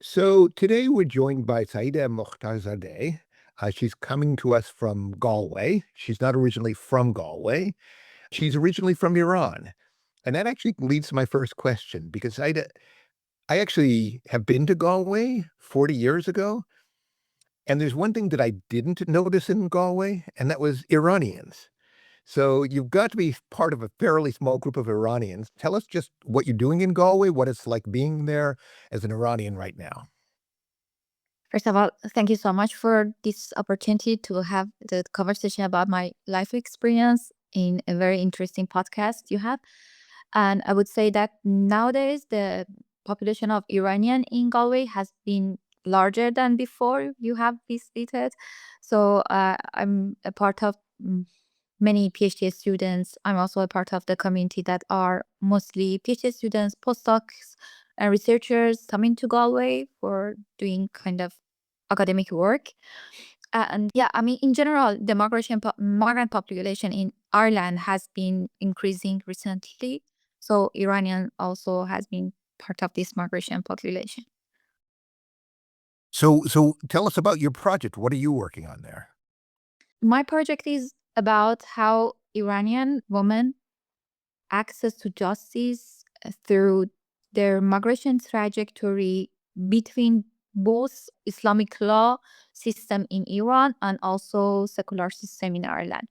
So today we're joined by Saeede Mokhtarzade. She's coming to us from Galway. She's not originally from Galway. She's originally from Iran. And that actually leads to my first question because I actually have been to Galway 40 years ago. And there's one thing that I didn't notice in Galway, and that was Iranians. So you've got to be part of a fairly small group of Iranians. Tell us just what you're doing in Galway, what it's like being there as an Iranian right now. First of all, thank you so much for this opportunity to have the conversation about my life experience in a very interesting podcast you have. And I would say that nowadays the population of Iranian in Galway has been larger than before you have visited. So I'm a part of many PhD students. I'm also a part of the community that are mostly PhD students, postdocs, and researchers coming to Galway for doing kind of academic work. And yeah, I mean, in general, the migrant population in Ireland has been increasing recently. So Iranian also has been part of this migration population. So tell us about your project. What are you working on there? My project is about how Iranian women access to justice through their migration trajectory between both Islamic law system in Iran and also secular system in Ireland.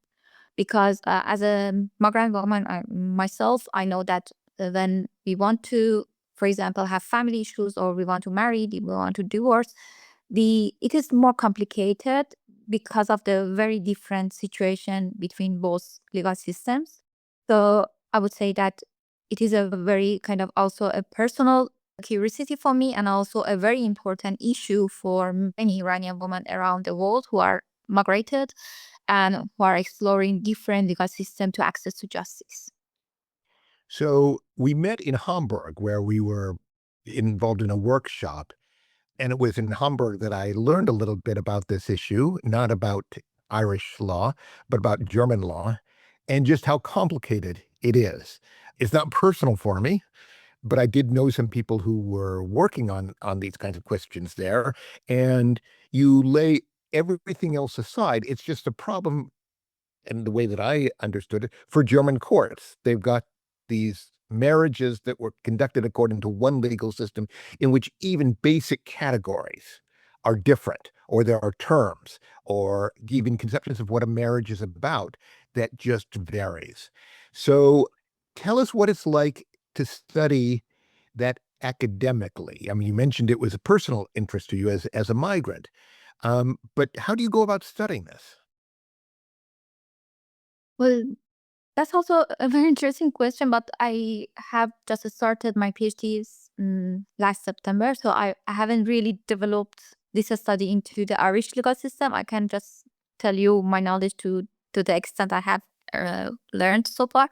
Because as a migrant woman myself, I know that when we want to, for example, have family issues or we want to marry, we want to divorce, it is more complicated because of the very different situation between both legal systems. So I would say that it is a very kind of also a personal curiosity for me and also a very important issue for many Iranian women around the world who are migrated and who are exploring different legal systems to access to justice. So we met in Hamburg where we were involved in a workshop. And it was in Hamburg that I learned a little bit about this issue, not about Irish law, but about German law and just how complicated it is. It's not personal for me, but I did know some people who were working on these kinds of questions there. And you lay everything else aside. It's just a problem and the way that I understood it, for German courts. They've got these marriages that were conducted according to one legal system in which even basic categories are different, or there are terms, or even conceptions of what a marriage is about that just varies. So tell us what it's like to study that academically. I mean, you mentioned it was a personal interest to you as a migrant, but how do you go about studying this? Well, that's also a very interesting question, but I have just started my PhDs last September, so I haven't really developed this study into the Irish legal system. I can just tell you my knowledge to the extent I have learned so far.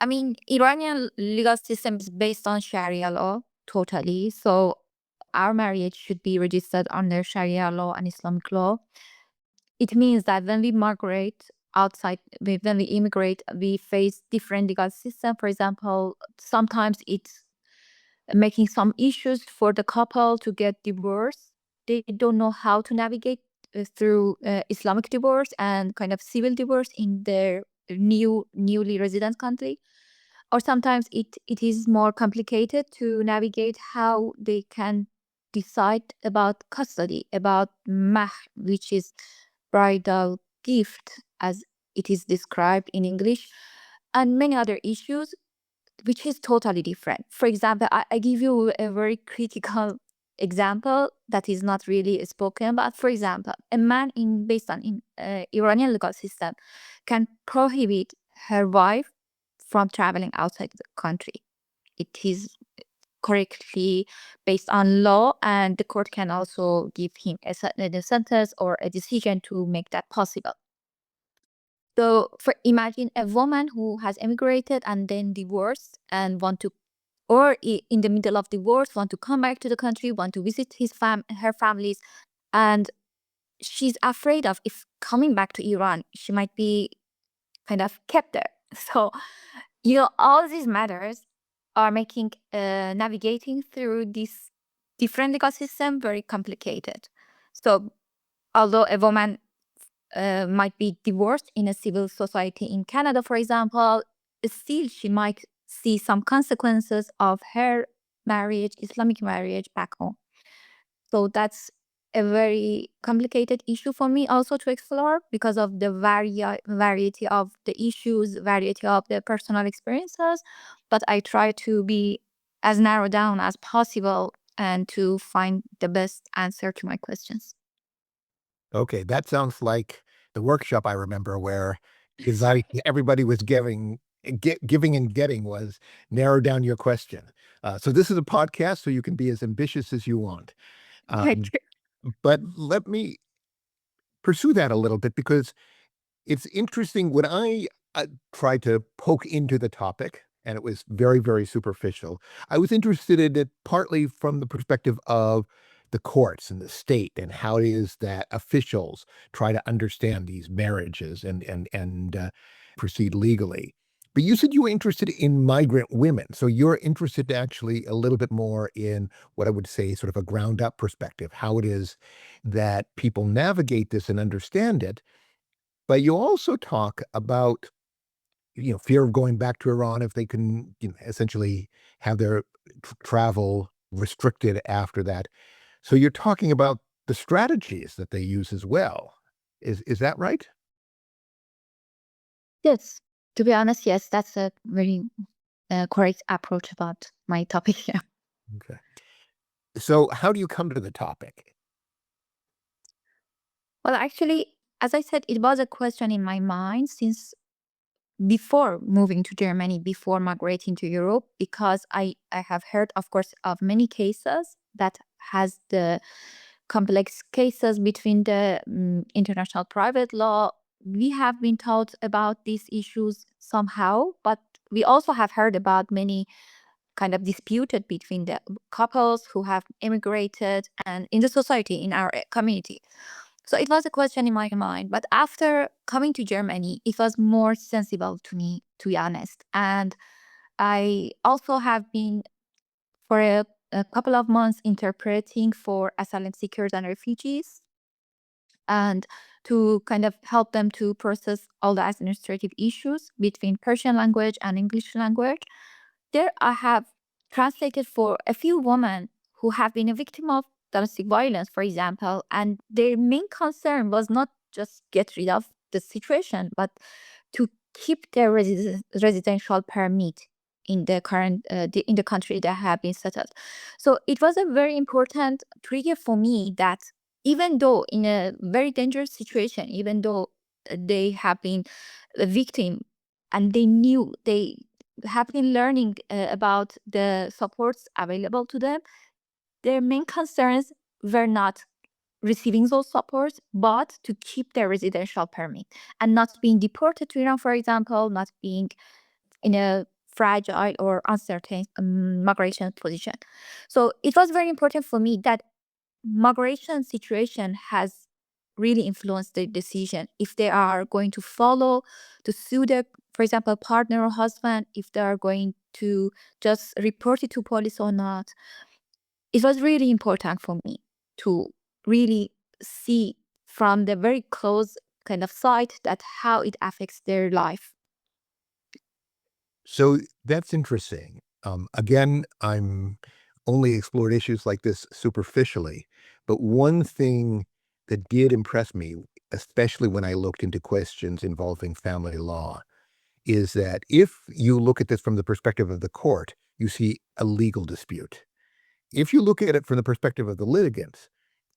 I mean, Iranian legal system is based on Sharia law totally. So our marriage should be registered under Sharia law and Islamic law. It means that when we migrate outside, when we immigrate, we face different legal system. For example, sometimes it's making some issues for the couple to get divorced. They don't know how to navigate through Islamic divorce and kind of civil divorce in their newly resident country. Or sometimes it is more complicated to navigate how they can decide about custody, about mahr, which is bridal gift, as it is described in English, and many other issues, which is totally different. For example, I give you a very critical example that is not really spoken about. For example, a man based on Iranian legal system can prohibit her wife from traveling outside the country. It is correctly based on law, and the court can also give him a sentence or a decision to make that possible. So, for imagine a woman who has emigrated and then divorced and want to, or in the middle of divorce, want to come back to the country, want to visit her families, and she's afraid of if coming back to Iran, she might be kind of kept there. So, all these matters are making navigating through this different legal system, very complicated. So although a woman might be divorced in a civil society in Canada, for example, still she might see some consequences of her marriage, Islamic marriage back home. So that's a very complicated issue for me also to explore because of the variety of the issues, variety of the personal experiences. But I try to be as narrowed down as possible and to find the best answer to my questions. Okay, that sounds like the workshop I remember where is I everybody was giving and getting was narrow down your question. So this is a podcast, so you can be as ambitious as you want. Thank Um, you. but let me pursue that a little bit because it's interesting when I tried to poke into the topic, and it was very, very superficial. I was interested in it partly from the perspective of the courts and the state and how it is that officials try to understand these marriages and proceed legally. But you said you were interested in migrant women, so you're interested actually a little bit more in what I would say sort of a ground up perspective, how it is that people navigate this and understand it, but you also talk about, fear of going back to Iran if they can, essentially have their travel restricted after that. So you're talking about the strategies that they use as well. Is that right? Yes, to be honest, yes, that's a very correct approach about my topic. Yeah. Okay. So how do you come to the topic? Well, actually, as I said, it was a question in my mind since before moving to Germany, before migrating to Europe, because I have heard, of course, of many cases that has the complex cases between the international private law. We have been taught about these issues somehow, but we also have heard about many kind of disputed between the couples who have immigrated and in the society, in our community. So it was a question in my mind. But after coming to Germany, it was more sensible to me, to be honest. And I also have been for a couple of months interpreting for asylum seekers and refugees and to kind of help them to process all the administrative issues between Persian language and English language. There, I have translated for a few women who have been a victim of domestic violence, for example, and their main concern was not just get rid of the situation, but to keep their residential permit in the current in the country they have been settled. So it was a very important trigger for me that even though in a very dangerous situation, even though they have been a victim and they knew they have been learning about the supports available to them, their main concerns were not receiving those supports, but to keep their residential permit and not being deported to Iran, for example, not being in a fragile or uncertain migration position. So it was very important for me that migration situation has really influenced the decision if they are going to follow to sue their, for example, partner or husband, if they are going to just report it to police or not. It was really important for me to really see from the very close kind of side that how it affects their life. So that's interesting. Again, I'm only explored issues like this superficially, but one thing that did impress me, especially when I looked into questions involving family law, is that if you look at this from the perspective of the court, you see a legal dispute. If you look at it from the perspective of the litigants,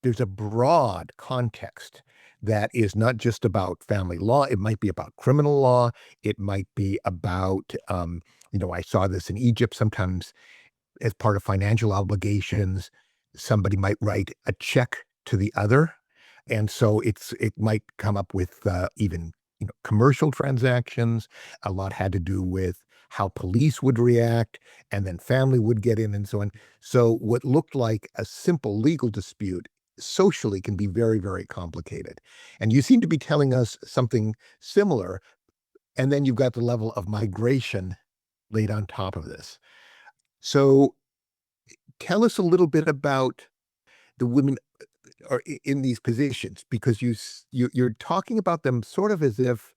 there's a broad context that is not just about family law. It might be about criminal law. It might be about, I saw this in Egypt sometimes as part of financial obligations. Somebody might write a check to the other, and so it might come up with even commercial transactions. A lot had to do with how police would react, and then family would get in, and so on. So what looked like a simple legal dispute socially can be very, very complicated. And you seem to be telling us something similar. And then you've got the level of migration laid on top of this. So tell us a little bit about the women are in these positions because you're talking about them sort of as if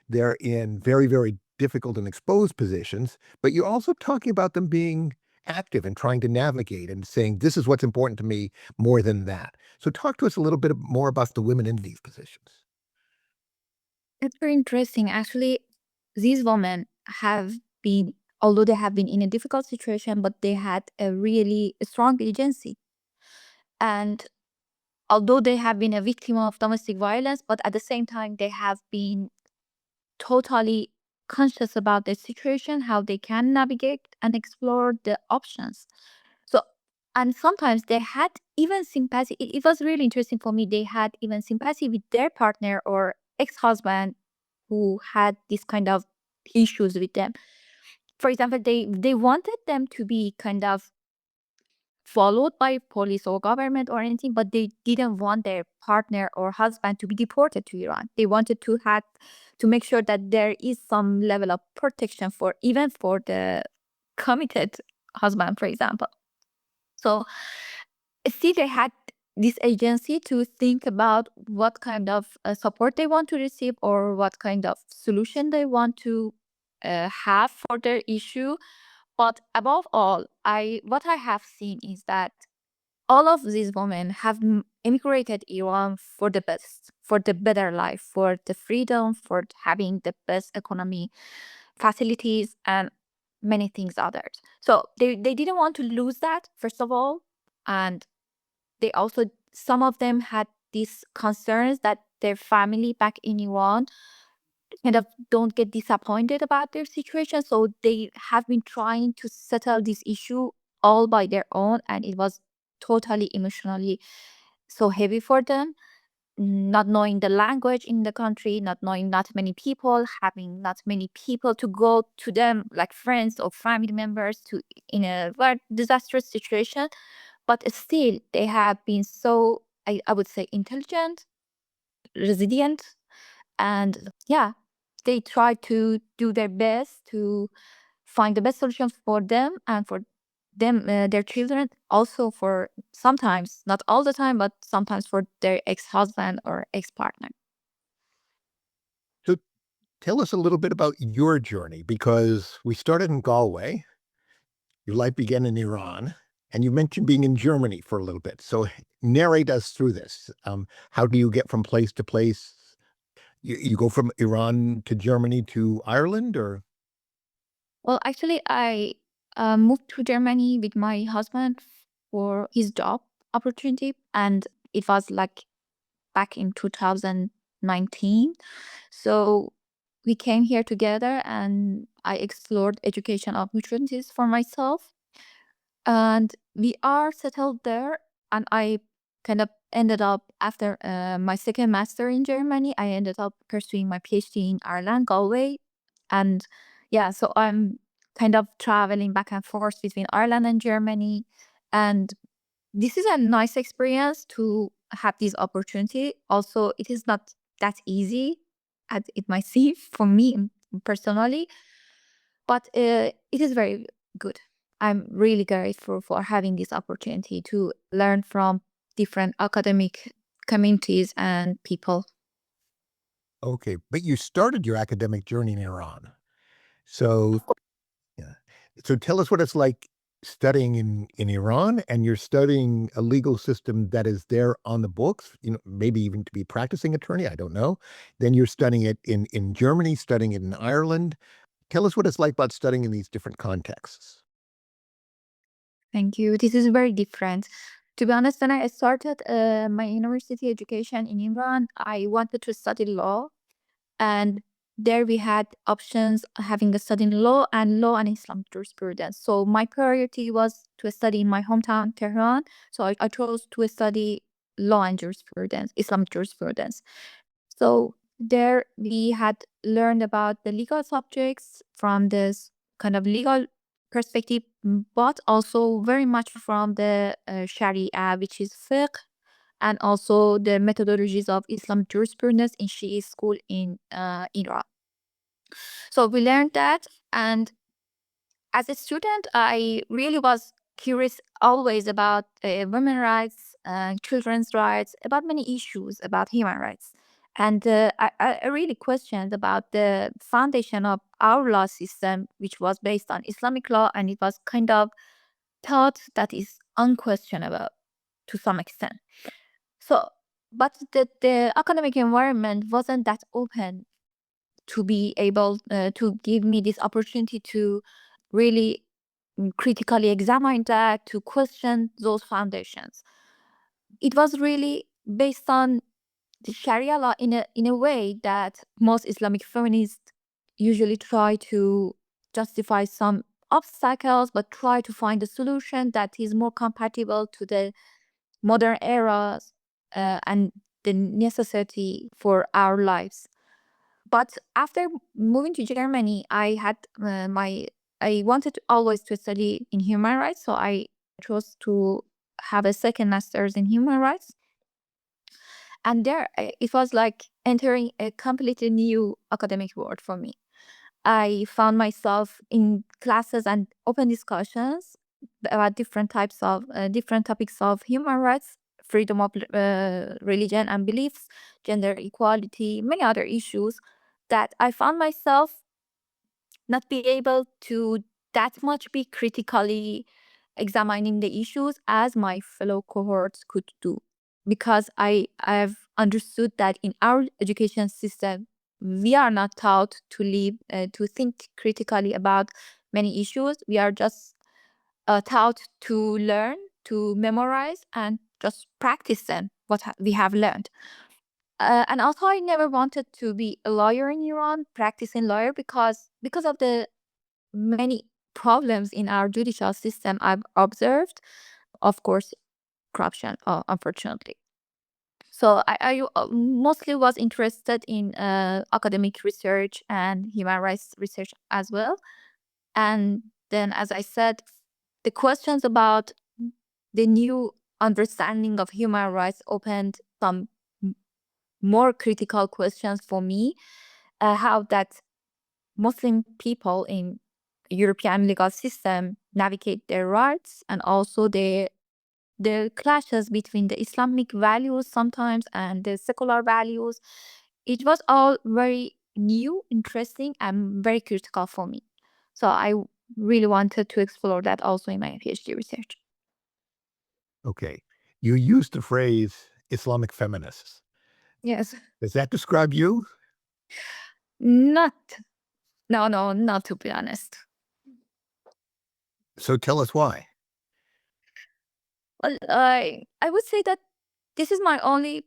they're in very, very difficult and exposed positions, but you're also talking about them being active and trying to navigate and saying, this is what's important to me more than that. So talk to us a little bit more about the women in these positions. It's very interesting. Actually, these women have been, although they have been in a difficult situation, but they had a really strong agency. And although they have been a victim of domestic violence, but at the same time, they have been totally conscious about the situation, how they can navigate and explore the options. So, and sometimes they had even sympathy. It was really interesting for me. They had even sympathy with their partner or ex husband who had this kind of issues with them. For example, they wanted them to be kind of followed by police or government or anything, but they didn't want their partner or husband to be deported to Iran. They wanted to make sure that there is some level of protection for even for the committed husband, for example. So still they had this agency to think about what kind of support they want to receive or what kind of solution they want to have for their issue. But above all, I what I have seen is that all of these women have immigrated Iran for the best, for the better life, for the freedom, for having the best economy, facilities, and many things others. So they didn't want to lose that, first of all. And they also, some of them had these concerns that their family back in Iran kind of don't get disappointed about their situation. So they have been trying to settle this issue all by their own. And it was totally emotionally so heavy for them. Not knowing the language in the country, not knowing not many people, having not many people to go to them, like friends or family members, to in a very disastrous situation. But still, they have been so, I would say, intelligent, resilient, and yeah, they try to do their best to find the best solution for them and for them, their children, also for sometimes, not all the time, but sometimes for their ex-husband or ex-partner. So tell us a little bit about your journey because we started in Galway. Your life began in Iran, and you mentioned being in Germany for a little bit. So narrate us through this. How do you get from place to place? You go from Iran to Germany to Ireland, or Well, actually, I moved to Germany with my husband for his job opportunity, and it was like back in 2019. So we came here together and I explored education opportunities for myself. And we are settled there. And I kind of ended up, after my second master in Germany, I ended up pursuing my PhD in Ireland, Galway. And yeah, so I'm kind of traveling back and forth between Ireland and Germany. And this is a nice experience to have this opportunity. Also, it is not that easy as it might seem for me personally, but it is very good. I'm really grateful for having this opportunity to learn from different academic communities and people. okay, but you started your academic journey in Iran. So yeah. So tell us what it's like studying in Iran, and you're studying a legal system that is there on the books, maybe even to be practicing attorney, I don't know. Then you're studying it in Germany, studying it in Ireland. Tell us what it's like about studying in these different contexts. Thank you. This is very different. To be honest, when I started my university education in Iran, I wanted to study law. And there we had options having a study in law and Islamic jurisprudence. So my priority was to study in my hometown, Tehran. So I chose to study law and jurisprudence, Islamic jurisprudence. So there we had learned about the legal subjects from this kind of legal perspective, but also very much from the Sharia, which is fiqh, and also the methodologies of Islam jurisprudence in Shi'i school in Iran. So we learned that, and as a student, I really was curious always about women's rights, children's rights, about many issues about human rights. And I really questioned about the foundation of our law system, which was based on Islamic law, and it was kind of thought that is unquestionable to some extent. So, but the academic environment wasn't that open to be able to give me this opportunity to really critically examine that, to question those foundations. It was really based on the Sharia law in a way that most Islamic feminists usually try to justify some obstacles, but try to find a solution that is more compatible to the modern eras and the necessity for our lives. But after moving to Germany, I wanted always to study in human rights, so I chose to have a second master's in human rights. And there, it was like entering a completely new academic world for me. I found myself in classes and open discussions about different topics of human rights, freedom of religion and beliefs, gender equality, many other issues that I found myself not be able to that much be critically examining the issues as my fellow cohorts could do, because I've understood that in our education system we are not taught to live to think critically about many issues. We are just taught to learn, to memorize, and just practice them what we have learned. And also, I never wanted to be a lawyer in Iran, practicing lawyer, because of the many problems in our judicial system I've observed. Of course, corruption, unfortunately. So I mostly was interested in academic research and human rights research as well. And then, as I said, the questions about the new understanding of human rights opened some m- more critical questions for me. How that Muslim people in European legal system navigate their rights, and also the clashes between the Islamic values sometimes and the secular values. It was all very new, interesting, and very critical for me. So I really wanted to explore that also in my PhD research. Okay. You used the phrase Islamic feminists. Yes. Does that describe you? Not, no, no, not to be honest. So tell us why. Well, I would say that this is my only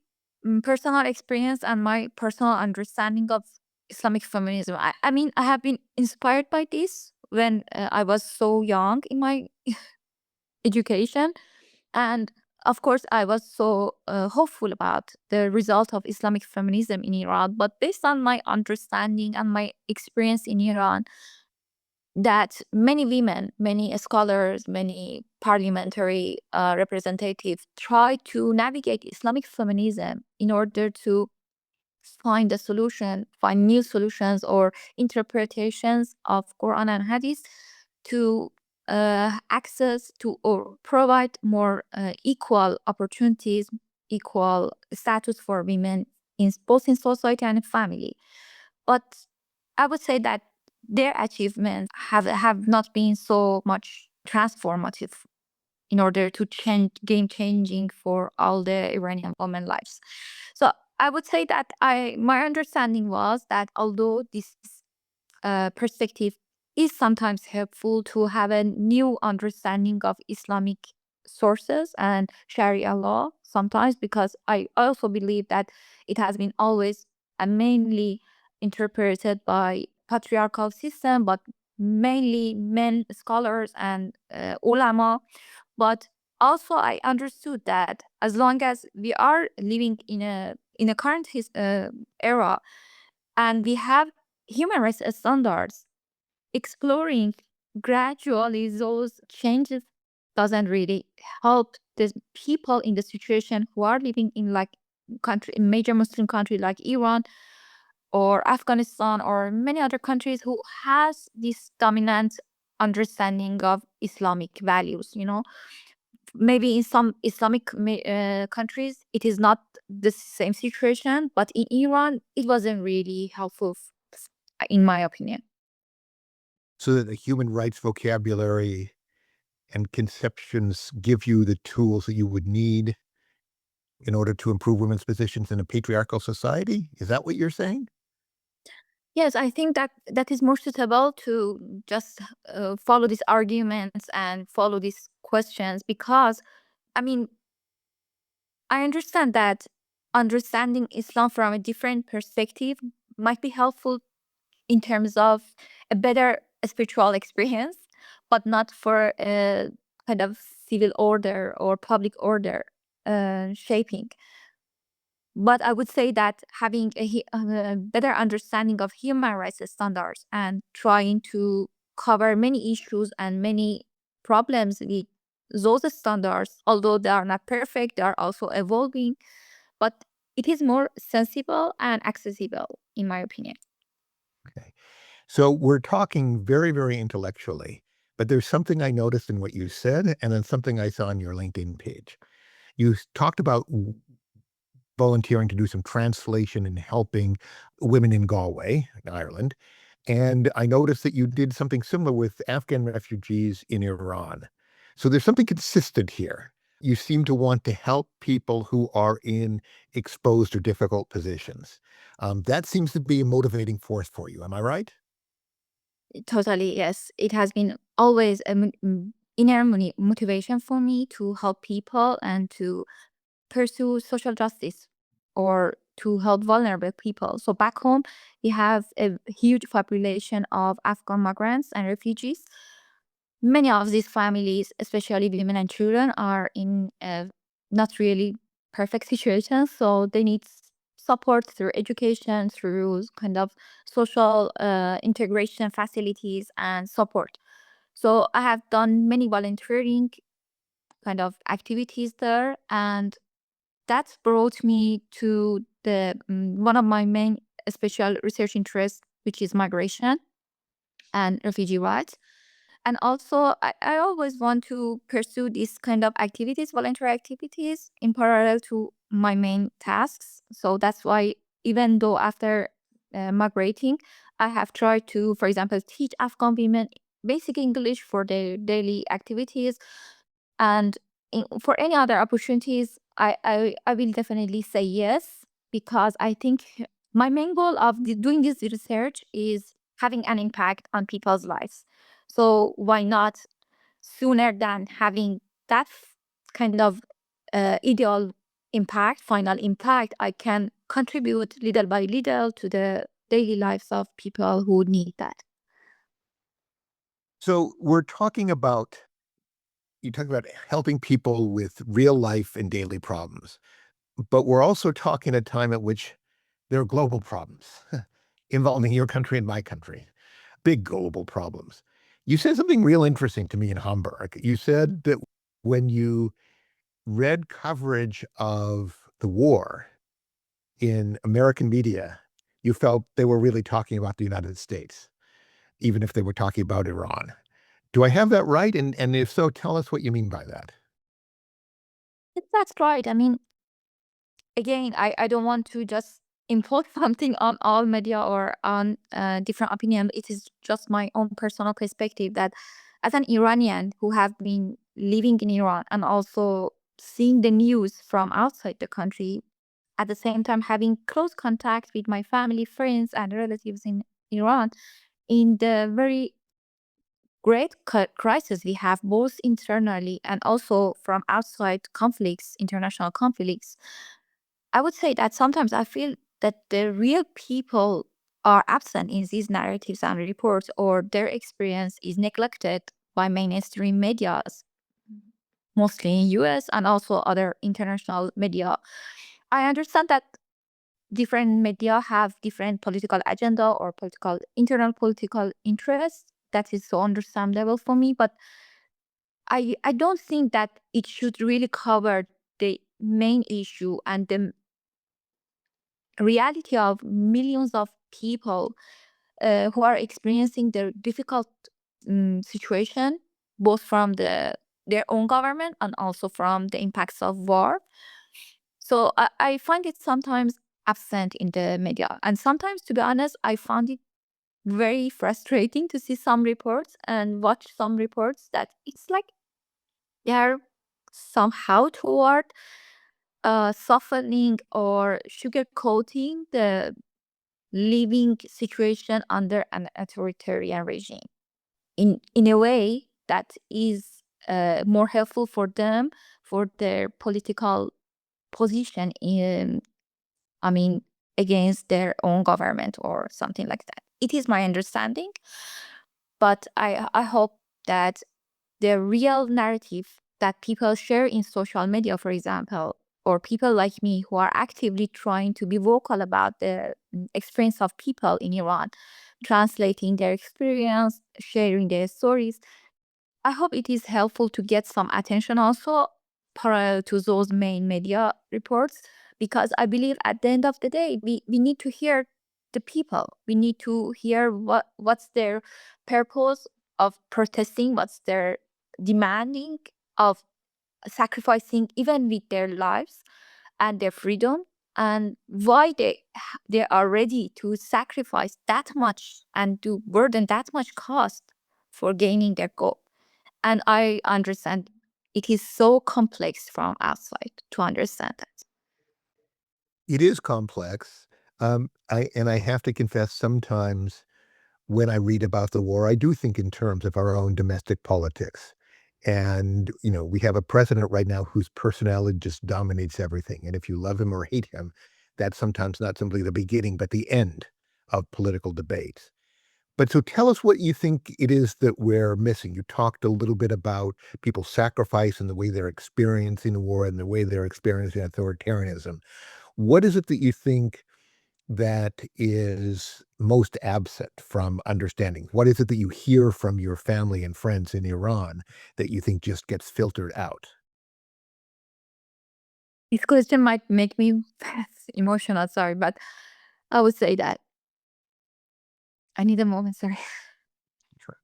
personal experience and my personal understanding of Islamic feminism. I mean, I have been inspired by this when I was so young in my education. And of course, I was so hopeful about the result of Islamic feminism in Iran. But based on my understanding and my experience in Iran, that many women, many scholars, many parliamentary representatives try to navigate Islamic feminism in order to find a solution, find new solutions or interpretations of Quran and Hadith to access to or provide more equal opportunities, equal status for women in both in society and family. But I would say that their achievements have not been so much transformative in order to change game changing for all the Iranian women lives. So I would say that I my understanding was that although this perspective is sometimes helpful to have a new understanding of Islamic sources and Sharia law sometimes, because I also believe that it has been always and mainly interpreted by patriarchal system, but mainly men scholars and ulama. But also I understood that as long as we are living in a current era, and we have human rights standards, exploring gradually those changes doesn't really help the people in the situation who are living in like country in major Muslim country like Iran or Afghanistan or many other countries who has this dominant understanding of Islamic values. Maybe in some Islamic countries, it is not the same situation, but in Iran, it wasn't really helpful, in my opinion. So that the human rights vocabulary and conceptions give you the tools that you would need in order to improve women's positions in a patriarchal society? Is that what you're saying? Yes, I think that that is more suitable to just follow these arguments and follow these questions because, I mean, I understand that understanding Islam from a different perspective might be helpful in terms of a better spiritual experience, but not for a kind of civil order or public order shaping. But I would say that having a better understanding of human rights standards and trying to cover many issues and many problems with those standards, although they are not perfect, they are also evolving, but it is more sensible and accessible, in my opinion. Okay. So we're talking very, very intellectually, but there's something I noticed in what you said, and then something I saw on your LinkedIn page. You talked about volunteering to do some translation and helping women in Galway, Ireland. And I noticed that you did something similar with Afghan refugees in Iran. So there's something consistent here. You seem to want to help people who are in exposed or difficult positions. That seems to be a motivating force for you. Am I right? Totally, yes. It has been always a inner motivation for me to help people and to pursue social justice or to help vulnerable people. So back home, we have a huge population of Afghan migrants and refugees. Many of these families, especially women and children, are in not really perfect situations. So they need support through education, through kind of social integration facilities and support. So I have done many volunteering kind of activities there, and that brought me to the one of my main special research interests, which is migration and refugee rights. And also, I always want to pursue these kind of activities, voluntary activities, in parallel to my main tasks. So that's why, even though after migrating, I have tried to, for example, teach Afghan women basic English for their daily activities. And for any other opportunities, I will definitely say yes, because I think my main goal of doing this research is having an impact on people's lives. So why not, sooner than having that kind of ideal impact, final impact, I can contribute little by little to the daily lives of people who need that. So we're talking about, you talk about helping people with real life and daily problems, but we're also talking at a time at which there are global problems involving your country and my country, big global problems. You said something real interesting to me in Hamburg. You said that when you read coverage of the war in American media, you felt they were really talking about the United States, even if they were talking about Iran. Do I have that right? And if so, tell us what you mean by that. That's right. I mean, again, I don't want to just impose something on all media or on different opinion. It is just my own personal perspective that, as an Iranian who have been living in Iran and also seeing the news from outside the country, at the same time having close contact with my family, friends, and relatives in Iran, in the very great crisis we have both internally and also from outside conflicts, international conflicts. I would say that sometimes I feel that the real people are absent in these narratives and reports, or their experience is neglected by mainstream medias, mostly in US and also other international media. I understand that different media have different political agenda or political internal political interests. That is so understandable for me, but I don't think that it should really cover the main issue and the reality of millions of people who are experiencing their difficult situation, both from their own government and also from the impacts of war. So I find it sometimes absent in the media. And sometimes, to be honest, I found it very frustrating to see some reports and watch some reports that it's like they're somehow toward softening or sugarcoating the living situation under an authoritarian regime in a way that is more helpful for them, for their political position in, I mean, against their own government or something like that. It is my understanding, but I hope that the real narrative that people share in social media, for example, or people like me who are actively trying to be vocal about the experience of people in Iran, translating their experience, sharing their stories, I hope it is helpful to get some attention also parallel to those main media reports, because I believe at the end of the day, we need to hear the people. We need to hear what's their purpose of protesting, what's their demanding of sacrificing even with their lives and their freedom, and why they are ready to sacrifice that much and to burden that much cost for gaining their goal. And I understand it is so complex from outside to understand that. It is complex. I have to confess sometimes when I read about the war, I do think in terms of our own domestic politics. And, we have a president right now whose personality just dominates everything. And if you love him or hate him, that's sometimes not simply the beginning, but the end of political debates. But so tell us what you think it is that we're missing. You talked a little bit about people's sacrifice and the way they're experiencing the war and the way they're experiencing authoritarianism. What is it that you think that is most absent from understanding? What is it that you hear from your family and friends in Iran that you think just gets filtered out? This question might make me emotional, sorry, but I would say that I need a moment, sorry. Sure.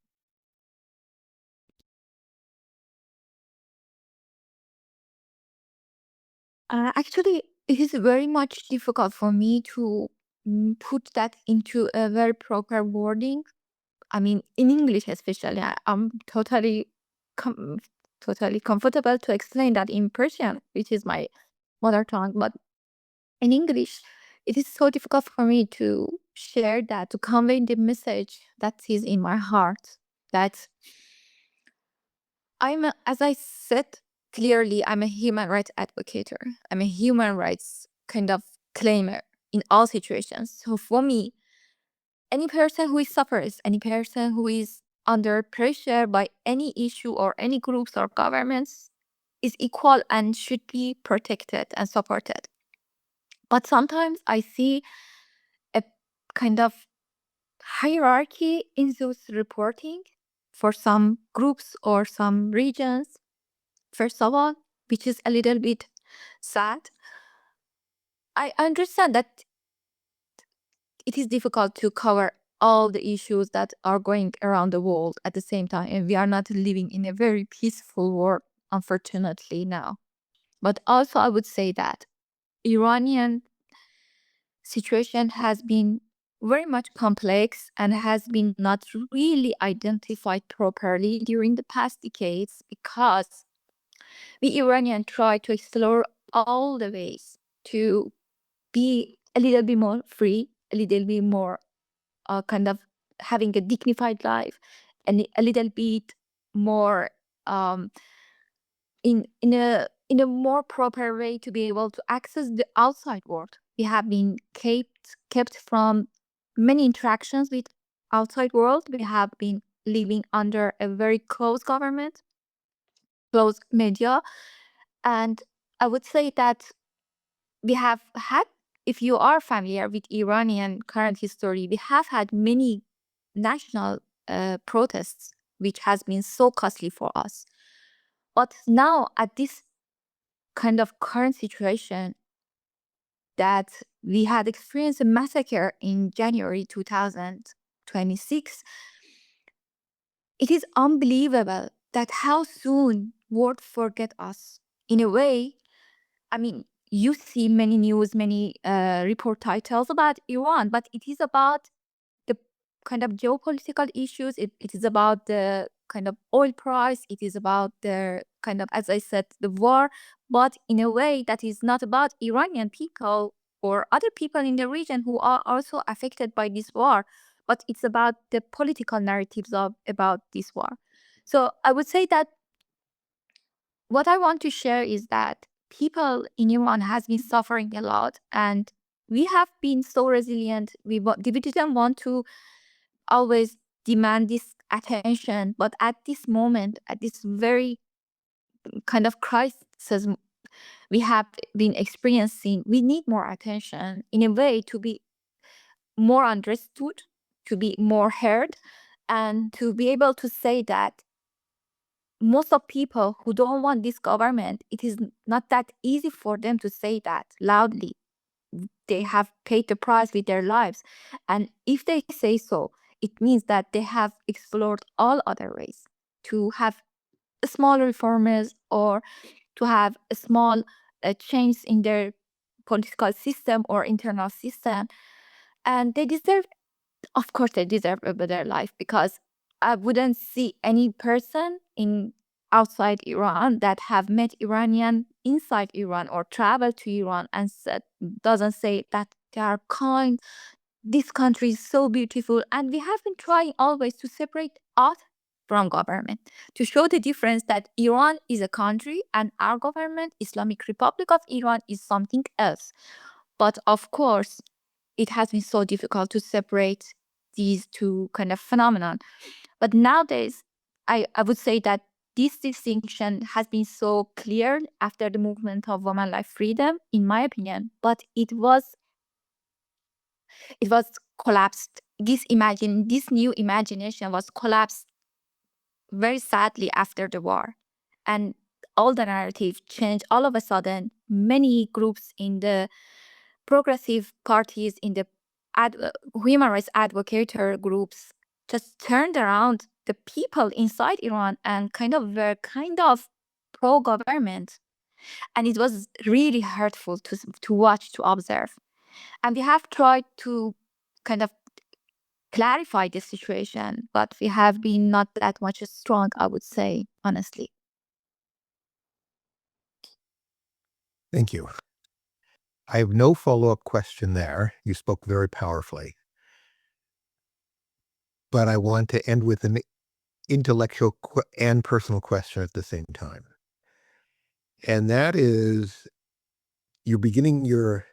Actually, it is very much difficult for me to put that into a very proper wording. I mean, in English especially, I'm com- totally comfortable to explain that in Persian, which is my mother tongue. But in English, it is so difficult for me to share that, to convey the message that is in my heart. That as I said clearly, I'm a human rights advocate. I'm a human rights kind of claimer in all situations. So for me, any person who is suffers, any person who is under pressure by any issue or any groups or governments is equal and should be protected and supported. But sometimes I see a kind of hierarchy in those reporting for some groups or some regions. First of all, which is a little bit sad. I understand that it is difficult to cover all the issues that are going around the world at the same time, and we are not living in a very peaceful world, unfortunately, now. But also, I would say that Iranian situation has been very much complex and has been not really identified properly during the past decades, because we Iranian try to explore all the ways to be a little bit more free, a little bit more kind of having a dignified life, and a little bit more um, in a more proper way to be able to access the outside world. We have been kept from many interactions with outside world. We have been living under a very closed government, closed media, and I would say that we have had, if you are familiar with Iranian current history, we have had many national protests, which has been so costly for us. But now, at this kind of current situation, that we had experienced a massacre in January 2026, it is unbelievable that how soon world forget us. In a way, I mean, you see many news, many report titles about Iran, but it is about the kind of geopolitical issues. It is about the kind of oil price. It is about the kind of, as I said, the war, but in a way that is not about Iranian people or other people in the region who are also affected by this war, but it's about the political narratives of about this war. So I would say that what I want to share is that people in Iran has been suffering a lot, and we have been so resilient. We didn't want to always demand this attention, but at this moment, at this very kind of crisis we have been experiencing, we need more attention in a way to be more understood, to be more heard, and to be able to say that most of people who don't want this government, it is not that easy for them to say that loudly. They have paid the price with their lives. And if they say so, it means that they have explored all other ways to have small reforms or to have a small change in their political system or internal system. And they deserve, of course, they deserve a better life, because I wouldn't see any person in outside Iran that have met Iranian inside Iran or traveled to Iran and said, doesn't say that they are kind. This country is so beautiful, and we have been trying always to separate art from government to show the difference that Iran is a country and our government, Islamic Republic of Iran, is something else. But of course, it has been so difficult to separate these two kind of phenomenon. But nowadays, I would say that this distinction has been so clear after the movement of women life freedom, in my opinion, but it was collapsed. This new imagination was collapsed very sadly after the war. And all the narrative changed all of a sudden. Many groups in the progressive parties, in the human rights advocator groups, just turned around the people inside Iran and were kind of pro government. And it was really hurtful to watch, to observe. And we have tried to kind of clarify the situation, but we have been not that much strong, I would say, honestly. Thank you. I have no follow-up question there. You spoke very powerfully. But I want to end with an intellectual and personal question at the same time. And that is, you're beginning your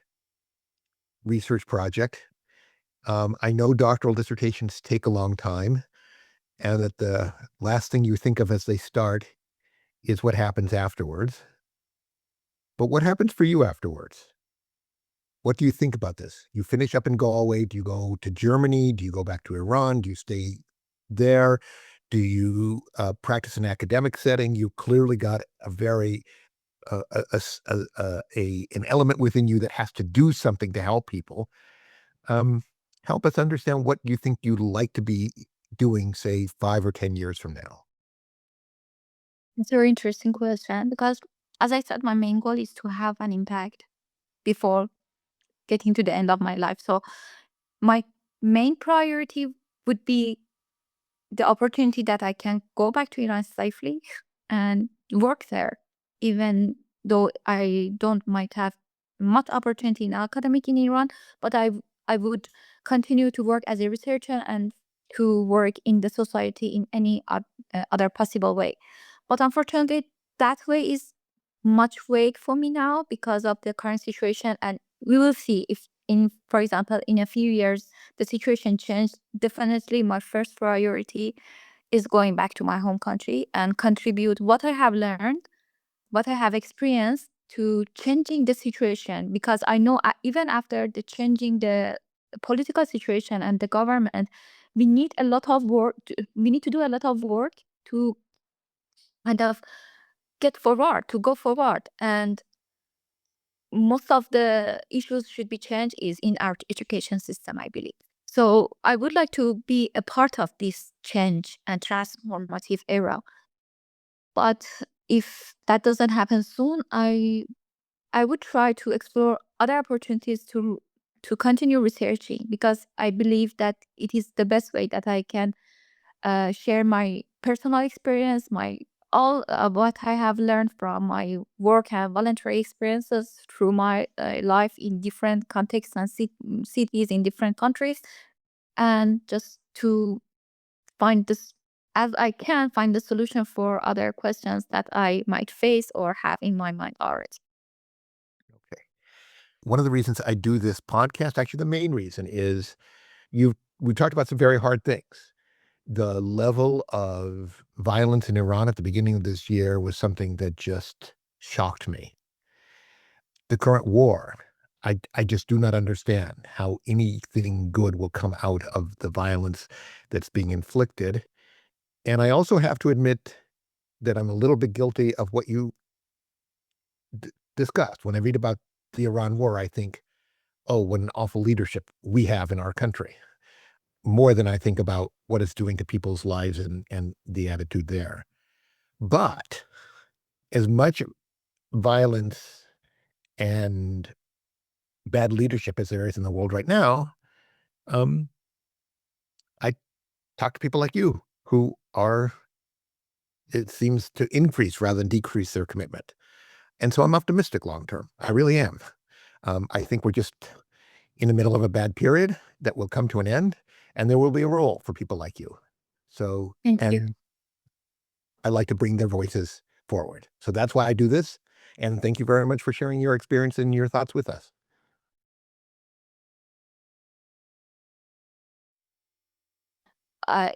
research project. I know doctoral dissertations take a long time, and that the last thing you think of as they start is what happens afterwards. But what happens for you afterwards? What do you think about this? You finish up in Galway. Do you go to Germany? Do you go back to Iran? Do you stay there? Do you practice an academic setting? You clearly got a very an element within you that has to do something to help people. Um, Help us understand what you think you'd like to be doing, say, 5 or 10 years from now. It's a very interesting question because, as I said, my main goal is to have an impact before getting to the end of my life. So, my main priority would be the opportunity that I can go back to Iran safely and work there, even though I don't might have much opportunity in academic in Iran, but I would continue to work as a researcher and to work in the society in any other possible way. But unfortunately, that way is much vague for me now because of the current situation, and we will see if in, for example, in a few years the situation changed. Definitely my first priority is going back to my home country and contribute what I have learned, what I have experienced to changing the situation, because I know even after the changing the political situation and the government, we need a lot of work. We need to do a lot of work to kind of get forward, to go forward. And most of the issues should be changed is in our education system, I believe. So I would like to be a part of this change and transformative era. But if that doesn't happen soon, I would try to explore other opportunities to continue researching, because I believe that it is the best way that I can share my personal experience, my all what I have learned from my work and voluntary experiences through my life in different contexts and cities in different countries, and just to find this as I can find the solution for other questions that I might face or have in my mind already. Okay. One of the reasons I do this podcast, actually the main reason, is we talked about some very hard things. The level of violence in Iran at the beginning of this year was something that just shocked me. The current war, I just do not understand how anything good will come out of the violence that's being inflicted. And I also have to admit that I'm a little bit guilty of what you discussed. When I read about the Iran war, I think, oh, what an awful leadership we have in our country, more than I think about what it's doing to people's lives and the attitude there. But as much violence and bad leadership as there is in the world right now, um, I talk to people like you who are, it seems to increase rather than decrease their commitment. And so I'm optimistic long term. I really am. I think we're just in the middle of a bad period that will come to an end, and there will be a role for people like you. So, Thank you. and I like to bring their voices forward. So that's why I do this. And thank you very much for sharing your experience and your thoughts with us.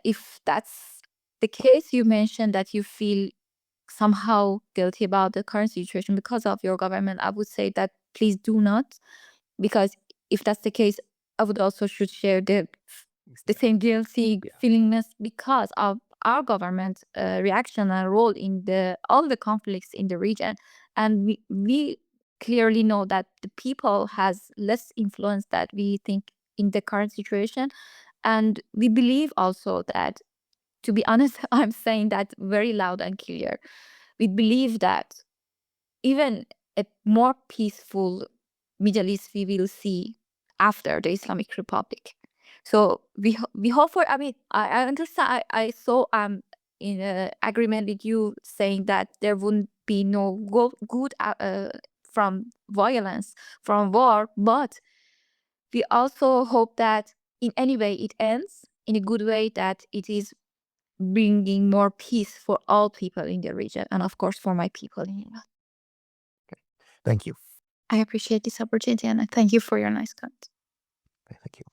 If that's the case, you mentioned that you feel somehow guilty about the current situation because of your government. I would say that please do not, because if that's the case, I would also should share the Yeah. same guilty Yeah. feelingness because of our government reaction and role in the all the conflicts in the region. And we clearly know that the people has less influence that we think in the current situation. And we believe also that, to be honest, I'm saying that very loud and clear. We believe that even a more peaceful Middle East we will see after the Islamic Republic. So we hope for. I mean, I understand. I so in agreement with you saying that there wouldn't be no good from violence, from war, but we also hope that in any way it ends in a good way, that it is bringing more peace for all people in the region, and of course for my people in Iran. Thank you. I appreciate this opportunity and I thank you for your nice comment. Thank you.